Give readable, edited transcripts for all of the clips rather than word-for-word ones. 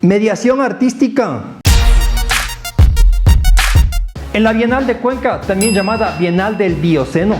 Mediación artística. En la Bienal de Cuenca, también llamada Bienal del Bioceno,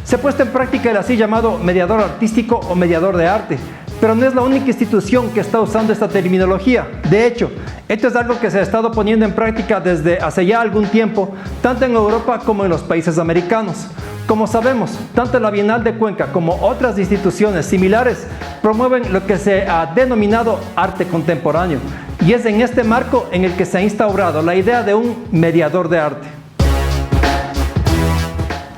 se ha puesto en práctica el así llamado mediador artístico o mediador de arte, pero no es la única institución que está usando esta terminología. De hecho, esto es algo que se ha estado poniendo en práctica desde hace ya algún tiempo, tanto en Europa como en los países americanos. Como sabemos, tanto la Bienal de Cuenca como otras instituciones similares promueven lo que se ha denominado arte contemporáneo, y es en este marco en el que se ha instaurado la idea de un mediador de arte.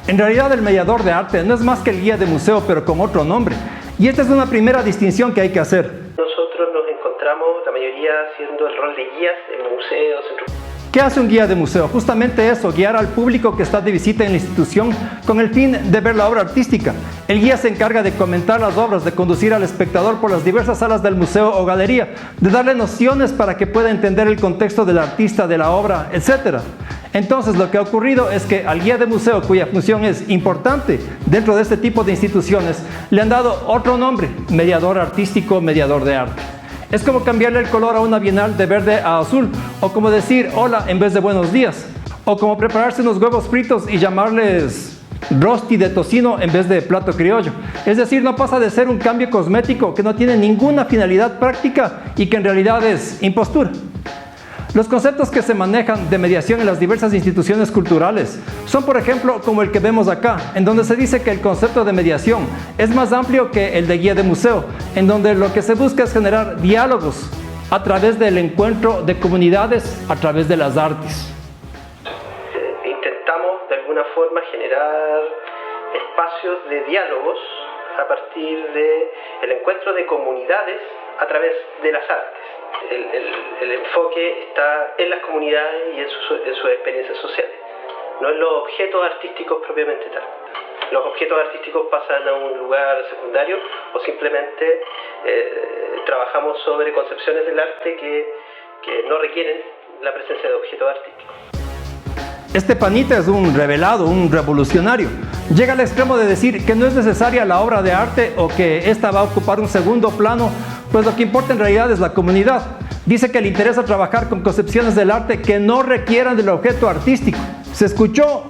En realidad, el mediador de arte no es más que el guía de museo, pero con otro nombre, y esta es una primera distinción que hay que hacer. Nosotros nos encontramos, la mayoría, haciendo el rol de guías en museos, ¿Qué hace un guía de museo? Justamente eso, guiar al público que está de visita en la institución con el fin de ver la obra artística. El guía se encarga de comentar las obras, de conducir al espectador por las diversas salas del museo o galería, de darle nociones para que pueda entender el contexto del artista, de la obra, etc. Entonces, lo que ha ocurrido es que al guía de museo, cuya función es importante dentro de este tipo de instituciones, le han dado otro nombre: mediador artístico, mediador de arte. Es como cambiarle el color a una bienal de verde a azul, o como decir hola en vez de buenos días, o como prepararse unos huevos fritos y llamarles rosti de tocino en vez de plato criollo. Es decir, no pasa de ser un cambio cosmético que no tiene ninguna finalidad práctica y que en realidad es impostura. Los conceptos que se manejan de mediación en las diversas instituciones culturales son, por ejemplo, como el que vemos acá, en donde se dice que el concepto de mediación es más amplio que el de guía de museo, en donde lo que se busca es generar diálogos a través del encuentro de comunidades a través de las artes. Intentamos de alguna forma generar espacios de diálogos a partir del encuentro de comunidades a través de las artes. El enfoque está en las comunidades y en sus experiencias sociales, no en los objetos artísticos propiamente tal. Los objetos artísticos pasan a un lugar secundario o simplemente trabajamos sobre concepciones del arte que no requieren la presencia de objetos artísticos. Este panita es un revelado, un revolucionario. Llega al extremo de decir que no es necesaria la obra de arte o que ésta va a ocupar un segundo plano, pues lo que importa en realidad es la comunidad. Dice que le interesa trabajar con concepciones del arte que no requieran del objeto artístico. ¿Se escuchó?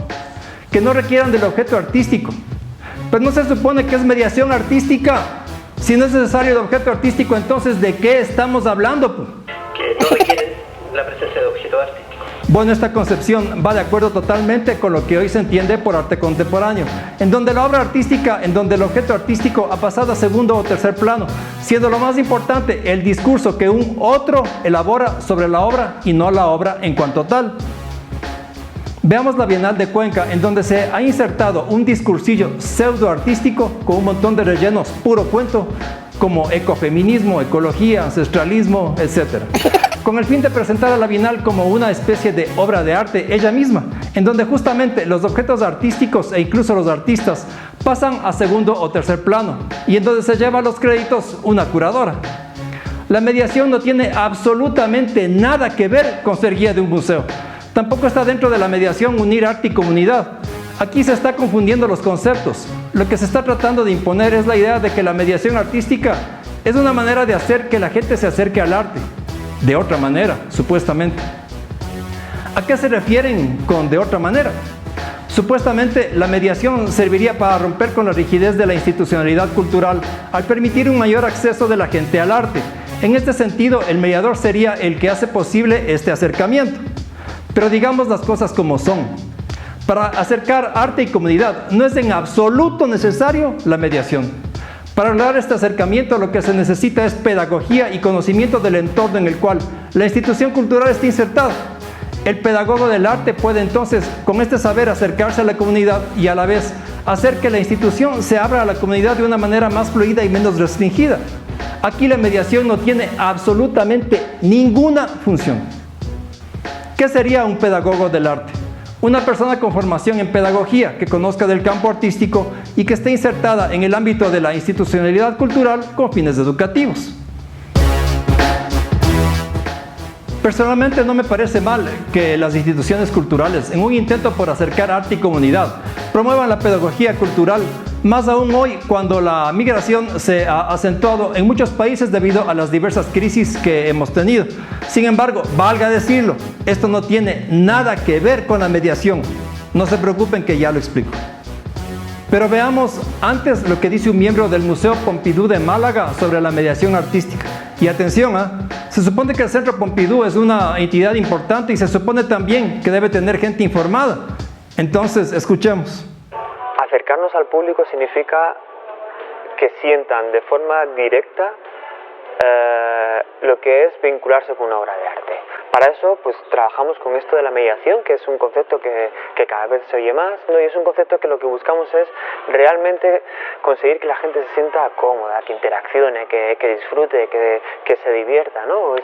Que no requieran del objeto artístico. Pues no se supone que es mediación artística. Si no es necesario el objeto artístico, entonces ¿de qué estamos hablando? Que no requieren la presencia de objetos artísticos. Bueno, esta concepción va de acuerdo totalmente con lo que hoy se entiende por arte contemporáneo, en donde la obra artística, en donde el objeto artístico ha pasado a segundo o tercer plano, siendo lo más importante el discurso que un otro elabora sobre la obra y no la obra en cuanto tal. Veamos la Bienal de Cuenca, en donde se ha insertado un discursillo pseudo artístico con un montón de rellenos puro cuento, como ecofeminismo, ecología, ancestralismo, etc., con el fin de presentar a la Bienal como una especie de obra de arte ella misma, en donde justamente los objetos artísticos e incluso los artistas pasan a segundo o tercer plano, y en donde se lleva los créditos una curadora. La mediación no tiene absolutamente nada que ver con ser guía de un museo. Tampoco está dentro de la mediación unir arte y comunidad. Aquí se está confundiendo los conceptos. Lo que se está tratando de imponer es la idea de que la mediación artística es una manera de hacer que la gente se acerque al arte. De otra manera, supuestamente. ¿A qué se refieren con de otra manera? Supuestamente, la mediación serviría para romper con la rigidez de la institucionalidad cultural al permitir un mayor acceso de la gente al arte. En este sentido, el mediador sería el que hace posible este acercamiento. Pero digamos las cosas como son. Para acercar arte y comunidad no es en absoluto necesario la mediación. Para lograr este acercamiento lo que se necesita es pedagogía y conocimiento del entorno en el cual la institución cultural está insertada. El pedagogo del arte puede entonces con este saber acercarse a la comunidad y a la vez hacer que la institución se abra a la comunidad de una manera más fluida y menos restringida. Aquí la mediación no tiene absolutamente ninguna función. ¿Qué sería un pedagogo del arte? Una persona con formación en pedagogía, que conozca del campo artístico y que esté insertada en el ámbito de la institucionalidad cultural con fines educativos. Personalmente no me parece mal que las instituciones culturales, en un intento por acercar arte y comunidad, promuevan la pedagogía cultural Más aún hoy, cuando la migración se ha acentuado en muchos países debido a las diversas crisis que hemos tenido. Sin embargo, valga decirlo, esto no tiene nada que ver con la mediación. No se preocupen que ya lo explico. Pero veamos antes lo que dice un miembro del Museo Pompidou de Málaga sobre la mediación artística. Y atención, se supone que el Centro Pompidou es una entidad importante y se supone también que debe tener gente informada. Entonces, escuchemos. Acercarnos al público significa que sientan de forma directa lo que es vincularse con una obra de arte. Para eso, pues trabajamos con esto de la mediación, que es un concepto que cada vez se oye más, ¿no? Y es un concepto que lo que buscamos es realmente conseguir que la gente se sienta cómoda, que interaccione, que disfrute, que se divierta, ¿no?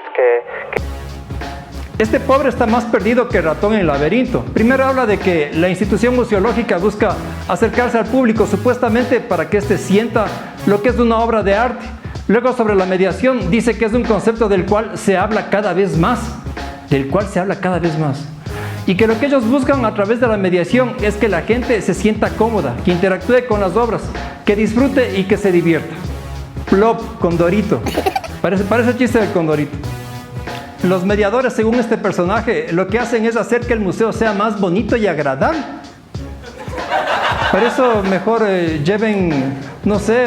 Este pobre está más perdido que ratón en el laberinto. Primero habla de que la institución museológica busca acercarse al público supuestamente para que éste sienta lo que es una obra de arte. Luego, sobre la mediación, dice que es un concepto del cual se habla cada vez más. Y que lo que ellos buscan a través de la mediación es que la gente se sienta cómoda, que interactúe con las obras, que disfrute y que se divierta. Plop, Condorito. Parece chiste del Condorito. Los mediadores, según este personaje, lo que hacen es hacer que el museo sea más bonito y agradable. Por eso mejor lleven, no sé,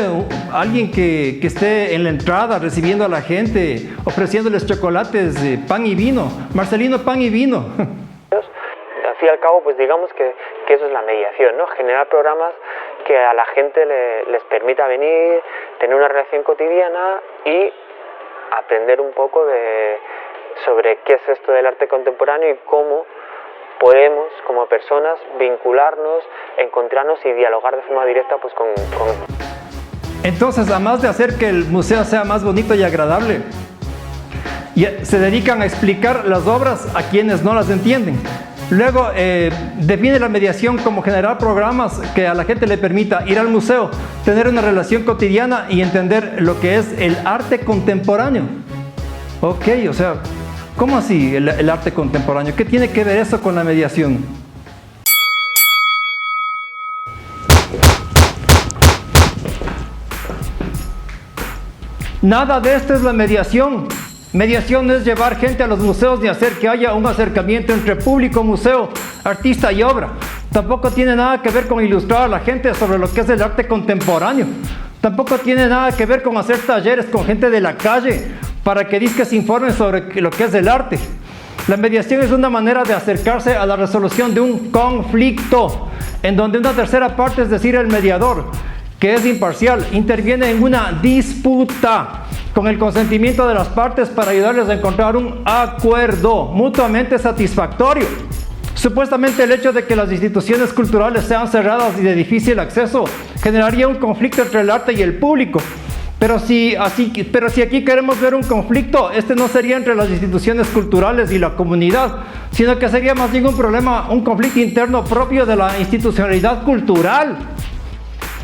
alguien que esté en la entrada recibiendo a la gente, ofreciéndoles chocolates, pan y vino. Marcelino, pan y vino. Al fin y al cabo, pues digamos que eso es la mediación, ¿no? Generar programas que a la gente les permita venir, tener una relación cotidiana y aprender un poco sobre qué es esto del arte contemporáneo y cómo podemos, como personas, vincularnos, encontrarnos y dialogar de forma directa pues, con... Entonces, además de hacer que el museo sea más bonito y agradable, se dedican a explicar las obras a quienes no las entienden. Luego, define la mediación como generar programas que a la gente le permita ir al museo, tener una relación cotidiana y entender lo que es el arte contemporáneo. Ok, o sea, ¿cómo así el arte contemporáneo? ¿Qué tiene que ver eso con la mediación? Nada de esto es la mediación. Mediación no es llevar gente a los museos ni hacer que haya un acercamiento entre público, museo, artista y obra. Tampoco tiene nada que ver con ilustrar a la gente sobre lo que es el arte contemporáneo. Tampoco tiene nada que ver con hacer talleres con gente de la calle para que se informen sobre lo que es el arte. La mediación es una manera de acercarse a la resolución de un conflicto, en donde una tercera parte, es decir, el mediador, que es imparcial, interviene en una disputa con el consentimiento de las partes para ayudarles a encontrar un acuerdo mutuamente satisfactorio. Supuestamente el hecho de que las instituciones culturales sean cerradas y de difícil acceso generaría un conflicto entre el arte y el público. Pero si aquí queremos ver un conflicto, este no sería entre las instituciones culturales y la comunidad, sino que sería más bien un conflicto interno propio de la institucionalidad cultural.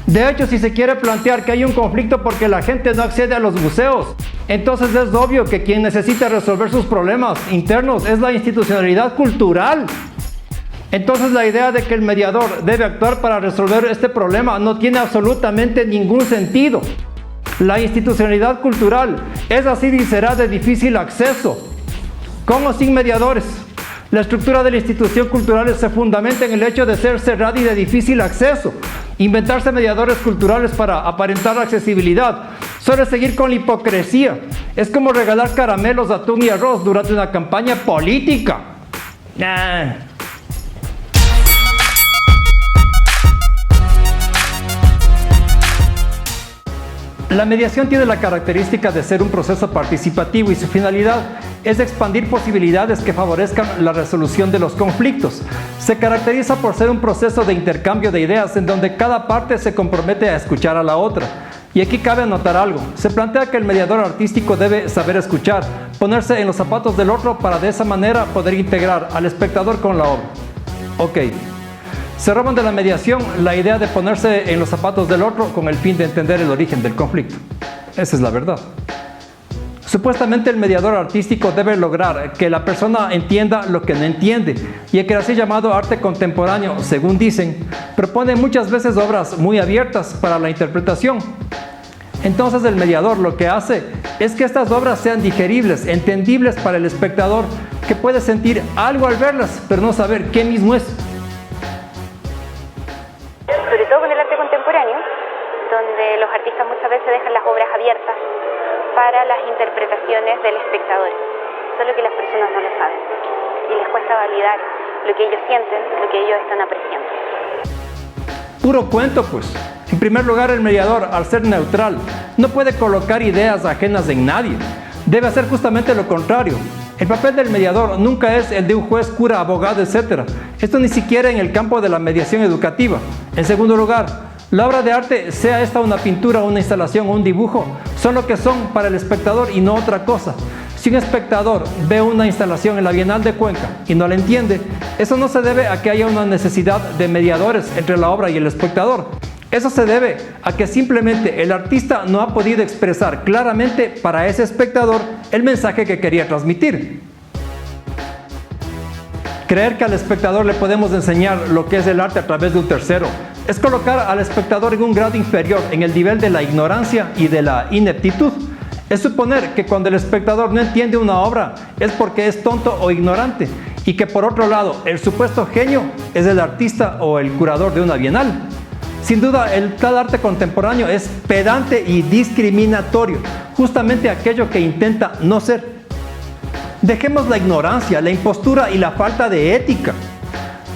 De hecho, si se quiere plantear que hay un conflicto porque la gente no accede a los museos, entonces es obvio que quien necesita resolver sus problemas internos es la institucionalidad cultural. Entonces la idea de que el mediador debe actuar para resolver este problema no tiene absolutamente ningún sentido. La institucionalidad cultural es así y será de difícil acceso, con o sin mediadores. La estructura de la institución cultural se fundamenta en el hecho de ser cerrada y de difícil acceso. Inventarse mediadores culturales para aparentar accesibilidad suele seguir con la hipocresía. Es como regalar caramelos, atún y arroz durante una campaña política. La mediación tiene la característica de ser un proceso participativo y su finalidad es expandir posibilidades que favorezcan la resolución de los conflictos. Se caracteriza por ser un proceso de intercambio de ideas en donde cada parte se compromete a escuchar a la otra. Y aquí cabe anotar algo. Se plantea que el mediador artístico debe saber escuchar, ponerse en los zapatos del otro para de esa manera poder integrar al espectador con la obra. Ok. Se roban de la mediación la idea de ponerse en los zapatos del otro con el fin de entender el origen del conflicto. Esa es la verdad. Supuestamente el mediador artístico debe lograr que la persona entienda lo que no entiende, y el que así llamado arte contemporáneo, según dicen, propone muchas veces obras muy abiertas para la interpretación. Entonces el mediador lo que hace es que estas obras sean digeribles, entendibles para el espectador, que puede sentir algo al verlas, pero no saber qué mismo es. Sobre todo con el arte contemporáneo, donde los artistas muchas veces dejan las obras abiertas para las interpretaciones del espectador, solo que las personas no lo saben y les cuesta validar lo que ellos sienten, lo que ellos están apreciando. Puro cuento, pues. En primer lugar, el mediador, al ser neutral, no puede colocar ideas ajenas en nadie. Debe hacer justamente lo contrario. El papel del mediador nunca es el de un juez, cura, abogado, etc. Esto ni siquiera en el campo de la mediación educativa. En segundo lugar, la obra de arte, sea esta una pintura, una instalación o un dibujo, son lo que son para el espectador y no otra cosa. Si un espectador ve una instalación en la Bienal de Cuenca y no la entiende, eso no se debe a que haya una necesidad de mediadores entre la obra y el espectador. Eso se debe a que simplemente el artista no ha podido expresar claramente para ese espectador el mensaje que quería transmitir. Creer que al espectador le podemos enseñar lo que es el arte a través de un tercero es colocar al espectador en un grado inferior en el nivel de la ignorancia y de la ineptitud. Es suponer que cuando el espectador no entiende una obra es porque es tonto o ignorante, y que por otro lado el supuesto genio es el artista o el curador de una bienal. Sin duda, el tal arte contemporáneo es pedante y discriminatorio, justamente aquello que intenta no ser. Dejemos la ignorancia, la impostura y la falta de ética.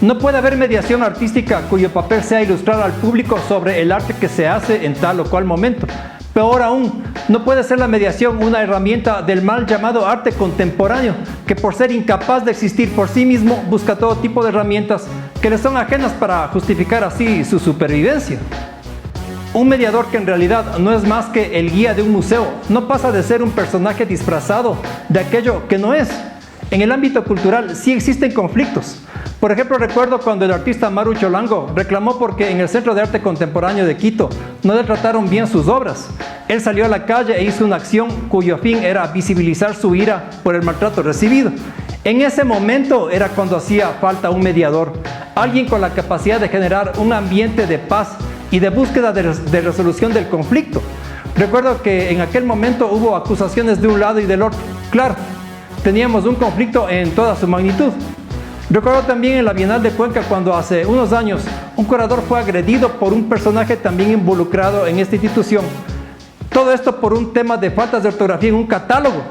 No puede haber mediación artística cuyo papel sea ilustrar al público sobre el arte que se hace en tal o cual momento. Peor aún, no puede ser la mediación una herramienta del mal llamado arte contemporáneo, que por ser incapaz de existir por sí mismo busca todo tipo de herramientas que le son ajenas para justificar así su supervivencia. Un mediador que en realidad no es más que el guía de un museo, no pasa de ser un personaje disfrazado de aquello que no es. En el ámbito cultural sí existen conflictos. Por ejemplo, recuerdo cuando el artista Maru Cholango reclamó porque en el Centro de Arte Contemporáneo de Quito no le trataron bien sus obras. Él salió a la calle e hizo una acción cuyo fin era visibilizar su ira por el maltrato recibido. En ese momento era cuando hacía falta un mediador, alguien con la capacidad de generar un ambiente de paz y de búsqueda de resolución del conflicto. Recuerdo que en aquel momento hubo acusaciones de un lado y del otro. Claro, teníamos un conflicto en toda su magnitud. Recuerdo también en la Bienal de Cuenca cuando hace unos años un curador fue agredido por un personaje también involucrado en esta institución. Todo esto por un tema de faltas de ortografía en un catálogo.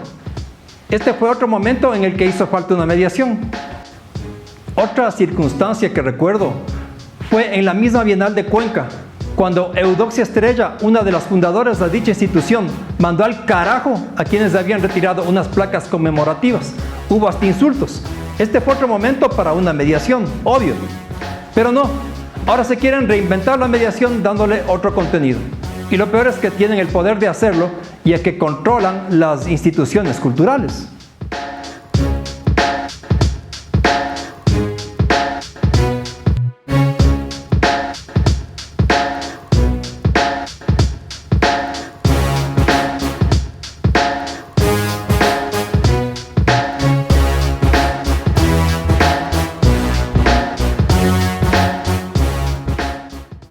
Este fue otro momento en el que hizo falta una mediación. Otra circunstancia que recuerdo fue en la misma Bienal de Cuenca, cuando Eudoxia Estrella, una de las fundadoras de dicha institución, mandó al carajo a quienes le habían retirado unas placas conmemorativas. Hubo hasta insultos. Este fue otro momento para una mediación, obvio. Pero no, ahora se quieren reinventar la mediación dándole otro contenido. Y lo peor es que tienen el poder de hacerlo y es que controlan las instituciones culturales.